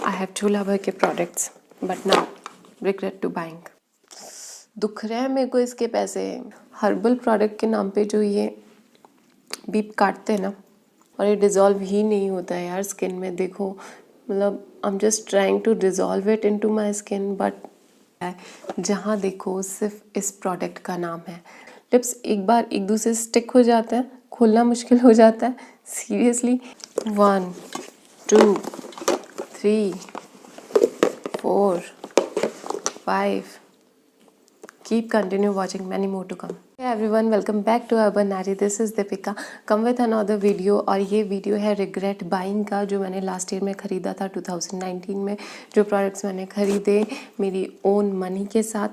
I have Chula के products, but now regret to buying. दुख रहा है मेरे को इसके पैसे। हर्बल प्रोडक्ट के नाम पे जो ये बीप काटते हैं ना, और ये डिज़ोल्व ही नहीं होता है यार स्किन में। देखो मतलब I am just trying to dissolve it into my skin, but जहाँ देखो सिर्फ इस प्रोडक्ट का नाम है। लिप्स एक बार एक दूसरे से स्टिक हो जाते हैं, खोलना मुश्किल हो जाता है seriously. 1 2 3 4 5 keep continue watching, many more to come. Hey everyone, welcome back to Urban Nari. This is Deepika, come with another video। और ये वीडियो है रिग्रेट बाइंग का, जो मैंने लास्ट ईयर में ख़रीदा था 2019 में। जो प्रोडक्ट्स मैंने ख़रीदे मेरी ओन मनी के साथ,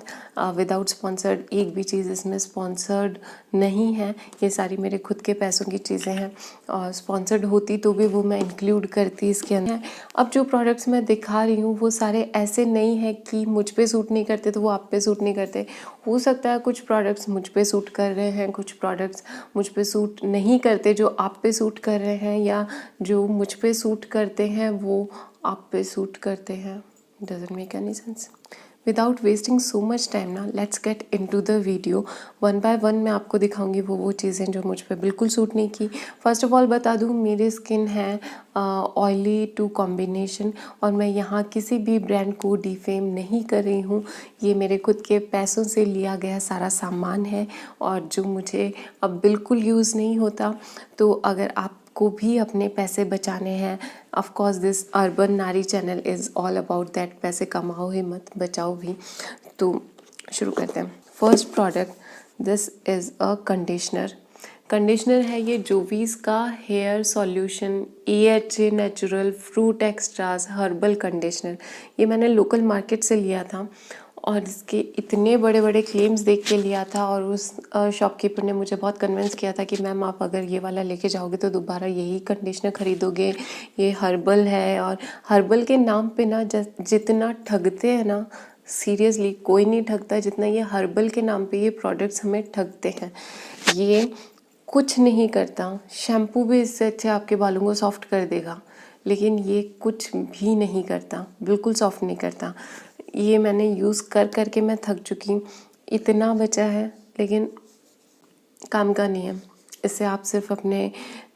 विदाउट स्पॉन्सर्ड। एक भी चीज़ इसमें स्पॉन्सर्ड नहीं है, ये सारी मेरे खुद के पैसों की चीज़ें हैं। और स्पॉन्सर्ड होती तो भी वो मैं इंक्लूड करती इसके अंदर। अब जो प्रोडक्ट्स मैं दिखा रही हूँ वो सारे ऐसे नहीं है कि मुझ पे सूट नहीं करते तो वो आप पे सूट नहीं करते। हो सकता है कुछ प्रोडक्ट्स मुझ पे सूट कर रहे हैं, कुछ प्रोडक्ट्स मुझ पे सूट नहीं करते जो आप पे सूट कर रहे हैं, या जो मुझ पे सूट करते हैं वो आप पे सूट करते हैं। Doesn't make any sense. Without wasting so much time ना, let's get into the video. One by one मैं आपको दिखाऊंगी वो चीज़ें जो मुझ पे बिल्कुल सूट नहीं की। फर्स्ट ऑफ ऑल बता दूँ, मेरी स्किन है ऑयली टू कॉम्बिनेशन, और मैं यहाँ किसी भी ब्रांड को डिफेम नहीं कर रही हूँ। ये मेरे खुद के पैसों से लिया गया सारा सामान है और जो मुझे अब बिल्कुल यूज़ नहीं होता। तो अगर आपको भी अपने पैसे बचाने हैं, ऑफ कोर्स दिस अर्बन नारी channel is all about that. पैसे कमाओ ही मत, बचाओ भी। तो शुरू करते हैं। First product, this is a conditioner है ये जोवीज़ का hair solution AHA natural fruit extracts herbal conditioner. ये मैंने लोकल मार्केट से लिया था और इसके इतने बड़े बड़े क्लेम्स देख के लिया था, और उस शॉपकीपर ने मुझे बहुत कन्विंस किया था कि मैम आप अगर ये वाला लेके जाओगे तो दोबारा यही कंडीशनर ख़रीदोगे, ये हर्बल है। और हर्बल के नाम पे ना जितना ठगते हैं ना, सीरियसली कोई नहीं ठगता जितना ये हर्बल के नाम पे ये प्रोडक्ट्स हमें ठगते हैं। ये कुछ नहीं करता, शैम्पू भी इससे अच्छा आपके बालों को सॉफ्ट कर देगा, लेकिन ये कुछ भी नहीं करता, बिल्कुल सॉफ्ट नहीं करता। ये मैंने यूज़ कर के मैं थक चुकी। इतना बचा है लेकिन काम का नहीं है। इससे आप सिर्फ अपने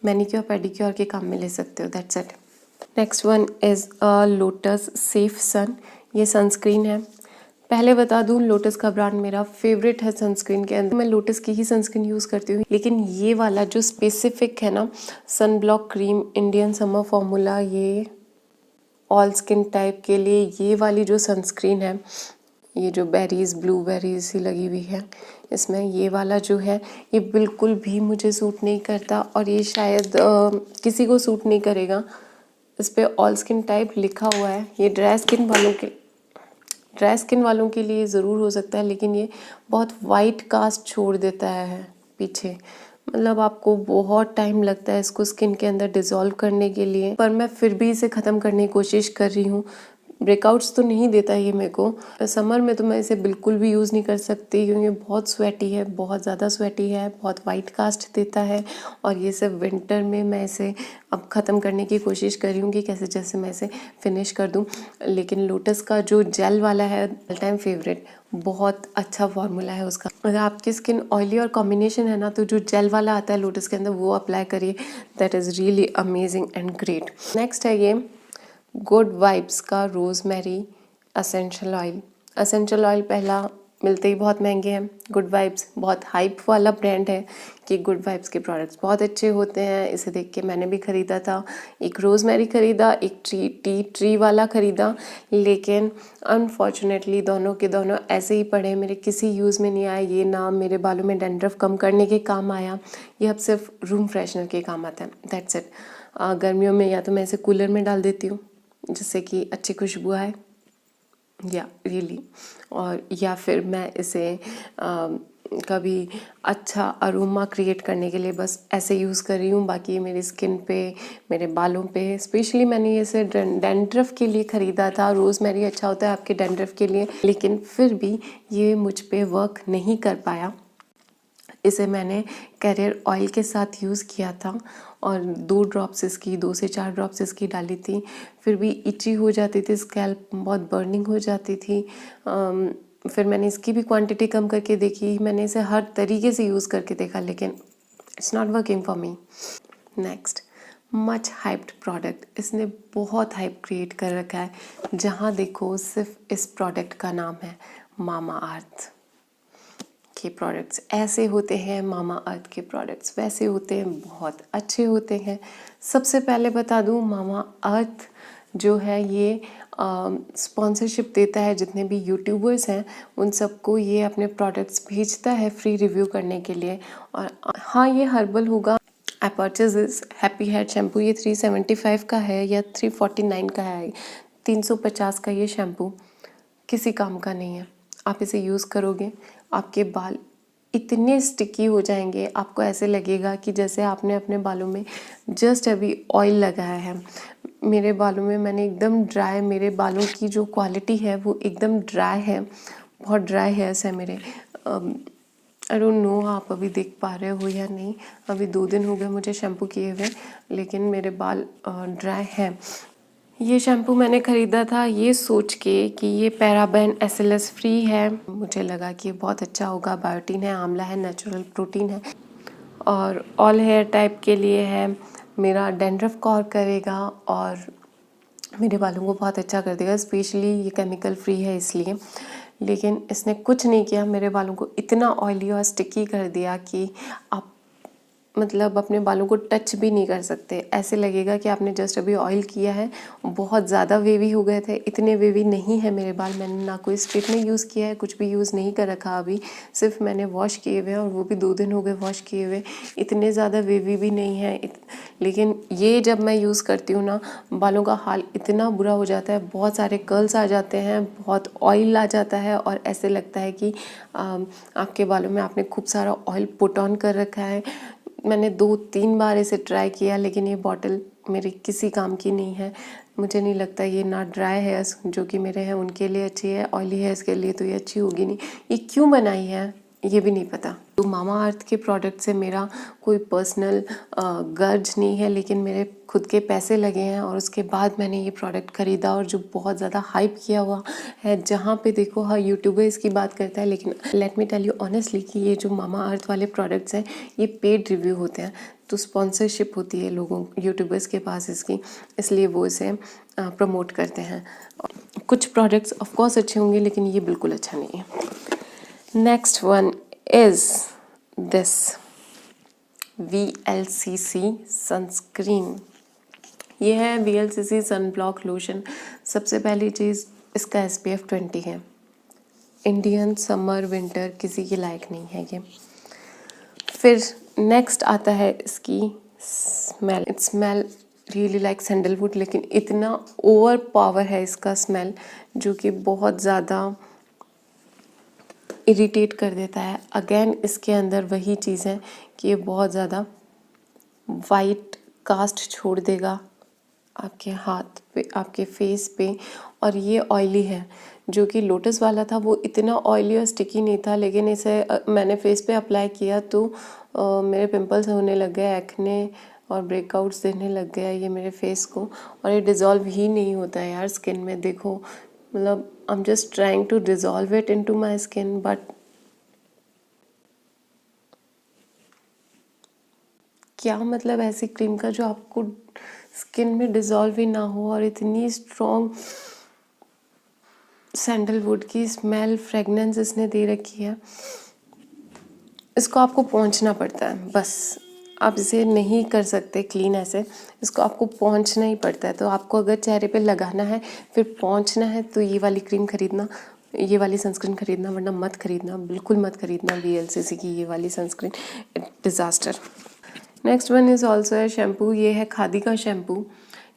मैनिक्योर पेडिक्योर के काम में ले सकते हो, that's it. Next one is lotus safe sun. ये सनस्क्रीन है। पहले बता दूं, लोटस का ब्रांड मेरा फेवरेट है सनस्क्रीन के अंदर। मैं लोटस की ही सनस्क्रीन यूज़ करती हूँ, लेकिन ये वाला जो स्पेसिफिक है ना, sun block cream Indian summer formula, ये ऑल स्किन टाइप के लिए ये वाली जो सनस्क्रीन है, ये जो बेरीज़ ब्लूबेरीज सी लगी हुई है इसमें, ये वाला जो है ये बिल्कुल भी मुझे सूट नहीं करता, और ये शायद किसी को सूट नहीं करेगा। इस पर ऑल स्किन टाइप लिखा हुआ है। ये ड्राई स्किन वालों के लिए ज़रूर हो सकता है, लेकिन ये बहुत वाइट कास्ट छोड़ देता है पीछे। मतलब आपको बहुत टाइम लगता है इसको स्किन के अंदर डिज़ोल्व करने के लिए, पर मैं फिर भी इसे ख़त्म करने की कोशिश कर रही हूँ। ब्रेकआउट्स तो नहीं देता ये मेरे को। समर में तो मैं इसे बिल्कुल भी यूज़ नहीं कर सकती, क्योंकि बहुत स्वेटी है, बहुत ज़्यादा स्वेटी है, बहुत वाइट कास्ट देता है। और ये सिर्फ विंटर में मैं इसे अब ख़त्म करने की कोशिश कर रही हूँ कि कैसे जैसे मैं इसे फिनिश कर दूँ। लेकिन लोटस का जो जेल वाला है ऑल टाइम फेवरेट, बहुत अच्छा फार्मूला है उसका। अगर आपकी स्किन ऑयली और कॉम्बिनेशन है ना, तो जो जेल वाला आता है लोटस के अंदर वो अप्लाई करिए, that is really amazing and great. Next है ये गुड वाइब्स का रोज़मेरी असेंशियल ऑयल। पहला मिलते ही बहुत महंगे हैं। गुड वाइब्स बहुत हाइप वाला ब्रांड है कि गुड वाइब्स के प्रोडक्ट्स बहुत अच्छे होते हैं। इसे देख के मैंने भी ख़रीदा था। एक रोज़मेरी ख़रीदा, एक ट्री वाला ख़रीदा, लेकिन अनफॉर्चुनेटली दोनों के दोनों ऐसे ही पड़े, मेरे किसी यूज़ में नहीं आया। ये ना मेरे बालों में डैंड्रफ कम करने के काम आया, ये अब सिर्फ रूम फ्रेशनर के काम आता है, दैट्स इट। गर्मियों में या तो मैं इसे कूलर में डाल देती हूँ जिससे कि अच्छी खुशबू आए, या रियली, और या फिर मैं इसे कभी अच्छा अरोमा क्रिएट करने के लिए बस ऐसे यूज़ कर रही हूँ। बाकी मेरी स्किन पे, मेरे बालों पे स्पेशली मैंने इसे डैंड्रफ के लिए ख़रीदा था। रोज़मेरी अच्छा होता है आपके डैंड्रफ के लिए, लेकिन फिर भी ये मुझ पे वर्क नहीं कर पाया। इसे मैंने कैरियर ऑयल के साथ यूज़ किया था और 2 ड्रॉप्स इसकी, 2 से 4 ड्रॉप्स इसकी डाली थी, फिर भी इची हो जाती थी स्कैल्प, बहुत बर्निंग हो जाती थी। फिर मैंने इसकी भी क्वांटिटी कम करके देखी, मैंने इसे हर तरीके से यूज़ करके देखा, लेकिन it's not working for me. Next, much hyped product, इसने बहुत हाइप क्रिएट कर रखा है। जहाँ देखो सिर्फ इस प्रोडक्ट का नाम है मामा अर्थ के प्रोडक्ट्स ऐसे होते हैं, मामा अर्थ के प्रोडक्ट्स वैसे होते हैं, बहुत अच्छे होते हैं। सबसे पहले बता दूँ, मामा अर्थ जो है ये स्पॉन्सरशिप देता है जितने भी यूट्यूबर्स हैं उन सबको, ये अपने प्रोडक्ट्स भेजता है फ्री रिव्यू करने के लिए। और हाँ, ये हर्बल होगा। I purchase this happy hair shampoo, ये 375 का है या 349 का है, 350 का ये शैम्पू किसी काम का नहीं है। आप इसे यूज़ करोगे, आपके बाल इतने स्टिकी हो जाएंगे, आपको ऐसे लगेगा कि जैसे आपने अपने बालों में जस्ट अभी ऑयल लगाया है। मेरे बालों में मैंने एकदम ड्राई, मेरे बालों की जो क्वालिटी है वो एकदम ड्राई है, बहुत ड्राई हेयर्स है मेरे। आई डोंट नो आप अभी देख पा रहे हो या नहीं, अभी 2 दिन हो गए मुझे शैम्पू किए हुए, लेकिन मेरे बाल ड्राई हैं। ये शैम्पू मैंने ख़रीदा था ये सोच के कि ये पैराबेन SLS फ्री है। मुझे लगा कि ये बहुत अच्छा होगा, बायोटीन है, आंवला है, नेचुरल प्रोटीन है और ऑल हेयर टाइप के लिए है। मेरा डैंड्रफ कवर करेगा और मेरे बालों को बहुत अच्छा कर देगा, स्पेशली ये केमिकल फ्री है इसलिए। लेकिन इसने कुछ नहीं किया, मेरे बालों को इतना ऑयली और स्टिकी कर दिया कि आप मतलब अपने बालों को टच भी नहीं कर सकते। ऐसे लगेगा कि आपने जस्ट अभी ऑयल किया है। बहुत ज़्यादा वेवी हो गए थे, इतने वेवी नहीं है मेरे बाल। मैंने ना कोई स्ट्रेटनर यूज़ किया है, कुछ भी यूज़ नहीं कर रखा अभी, सिर्फ मैंने वॉश किए हुए हैं और वो भी 2 दिन हो गए वॉश किए हुए। इतने ज़्यादा वेवी भी नहीं है लेकिन ये जब मैं यूज़ करती हूँ ना, बालों का हाल इतना बुरा हो जाता है, बहुत सारे कर्ल्स आ जाते हैं, बहुत ऑयल आ जाता है और ऐसे लगता है कि आपके बालों में आपने खूब सारा ऑयल पुट ऑन कर रखा है। मैंने 2-3 बार इसे ट्राई किया, लेकिन ये बॉटल मेरे किसी काम की नहीं है। मुझे नहीं लगता ये ना ड्राई हेयर्स जो कि मेरे हैं उनके लिए अच्छी है, ऑयली हेयर्स के लिए तो ये अच्छी होगी नहीं। ये क्यों बनाई है ये भी नहीं पता। तो मामा अर्थ के प्रोडक्ट से मेरा कोई पर्सनल गर्ज नहीं है, लेकिन मेरे खुद के पैसे लगे हैं और उसके बाद मैंने ये प्रोडक्ट ख़रीदा और जो बहुत ज़्यादा हाइप किया हुआ है। जहाँ पे देखो हर यूट्यूबर इसकी बात करता है, लेकिन let me tell you honestly कि ये जो मामा अर्थ वाले प्रोडक्ट्स हैं ये पेड रिव्यू होते हैं, तो स्पॉन्सरशिप होती है लोगों यूट्यूबर्स के पास इसकी, इसलिए वो इसे प्रमोट करते हैं। कुछ प्रोडक्ट्स ऑफकोर्स अच्छे होंगे, लेकिन ये बिल्कुल अच्छा नहीं है। Next one is this VLCC sunscreen। ये है VLCC सनब्लॉक लोशन। सबसे पहली चीज़ इसका SPF 20 है। इंडियन समर विंटर किसी के लायक नहीं है ये। फिर नेक्स्ट आता है इसकी smell. It smell really like sandalwood, लेकिन इतना ओवर पावर है इसका स्मेल जो कि बहुत ज़्यादा इरिटेट कर देता है। अगेन इसके अंदर वही चीज़ है कि ये बहुत ज़्यादा वाइट कास्ट छोड़ देगा आपके हाथ पे, आपके फेस पे। और ये ऑयली है, जो कि लोटस वाला था वो इतना ऑयली और स्टिकी नहीं था, लेकिन इसे मैंने फेस पे अप्लाई किया तो मेरे पिंपल्स होने लग गए, एक्ने और ब्रेकआउट्स देने लग गया ये मेरे फेस को। और ये डिज़ोल्व ही नहीं होता है यार स्किन में। देखो मतलब I am just trying to dissolve it into my skin, but क्या मतलब ऐसी क्रीम का जो आपको स्किन में डिज़ोल्व ही ना हो। और इतनी स्ट्रॉन्ग सैंडलवुड की स्मेल फ्रेगनेंस इसने दे रखी है। इसको आपको पोंछना पड़ता है बस, आप इसे नहीं कर सकते क्लीन ऐसे, इसको आपको पोंछना ही पड़ता है। तो आपको अगर चेहरे पे लगाना है फिर पोंछना है तो ये वाली क्रीम खरीदना, ये वाली सनस्क्रीन खरीदना, वरना मत खरीदना, बिल्कुल मत खरीदना VLCC की ये वाली sunscreen, disaster. Next one is also है शैम्पू। ये है खादी का शैम्पू।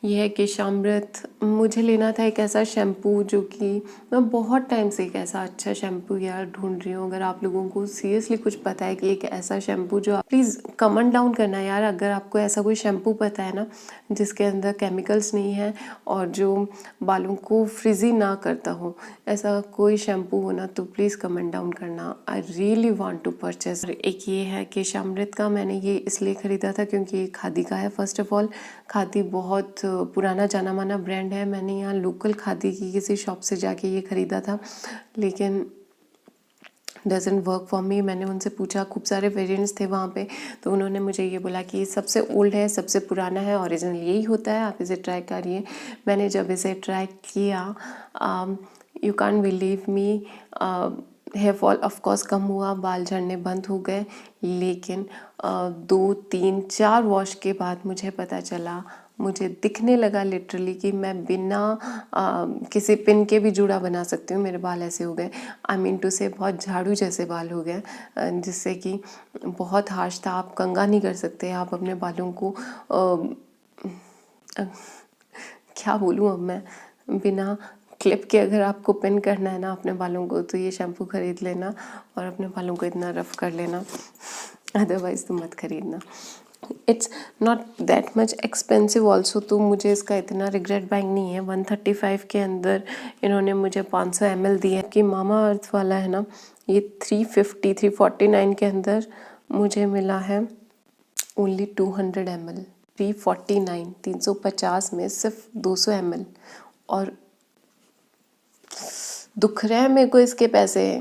ये है केशामृत। मुझे लेना था एक ऐसा शैम्पू जो कि मैं बहुत टाइम से एक ऐसा अच्छा शैम्पू यार ढूंढ रही हूँ। अगर आप लोगों को सीरियसली कुछ पता है कि एक ऐसा शैम्पू जो प्लीज़ कमेंट डाउन करना यार। अगर आपको ऐसा कोई शैम्पू पता है ना जिसके अंदर केमिकल्स नहीं है और जो बालों को फ्रिजी ना करता हो, ऐसा कोई शैम्पू हो ना तो प्लीज़ कमेंट डाउन करना। I really want to purchase. एक ये है केशामृत का, मैंने ये इसलिए ख़रीदा था क्योंकि ये खादी का है। फर्स्ट ऑफ ऑल खादी बहुत पुराना जाना माना ब्रांड है। मैंने यहाँ लोकल खादी की किसी शॉप से जाके ये ख़रीदा था, लेकिन डजंट वर्क फॉर मी। मैंने उनसे पूछा, खूब सारे वेरिएंट्स थे वहाँ पे, तो उन्होंने मुझे ये बोला कि ये सबसे ओल्ड है, सबसे पुराना है, ओरिजिनल यही होता है, आप इसे ट्राई करिए। मैंने जब इसे ट्राई किया, you can't believe me, hair fall of course कम हुआ, बाल झड़ने बंद हो गए, लेकिन 2 3 4 वॉश के बाद मुझे पता चला, मुझे दिखने लगा लिटरली कि मैं बिना किसी पिन के भी जूड़ा बना सकती हूँ। मेरे बाल ऐसे हो गए, आई मीन टू से बहुत झाड़ू जैसे बाल हो गए, जिससे कि बहुत हार्श था। आप कंघा नहीं कर सकते, आप अपने बालों को क्या बोलूँ अब मैं, बिना क्लिप के अगर आपको पिन करना है ना अपने बालों को तो ये शैम्पू ख़रीद लेना और अपने बालों को इतना रफ कर लेना, अदरवाइज़ तो मत खरीदना। It's not that much expensive also, तो मुझे इसका इतना रिग्रेट बाइंग नहीं है। 135 के अंदर इन्होंने मुझे 500 ml दिया कि मामा अर्थ वाला है ना, ये 349 के अंदर मुझे मिला है ओनली 200 ml। 350 में सिर्फ 200 ml, और दुख रहा है मेरे को इसके पैसे।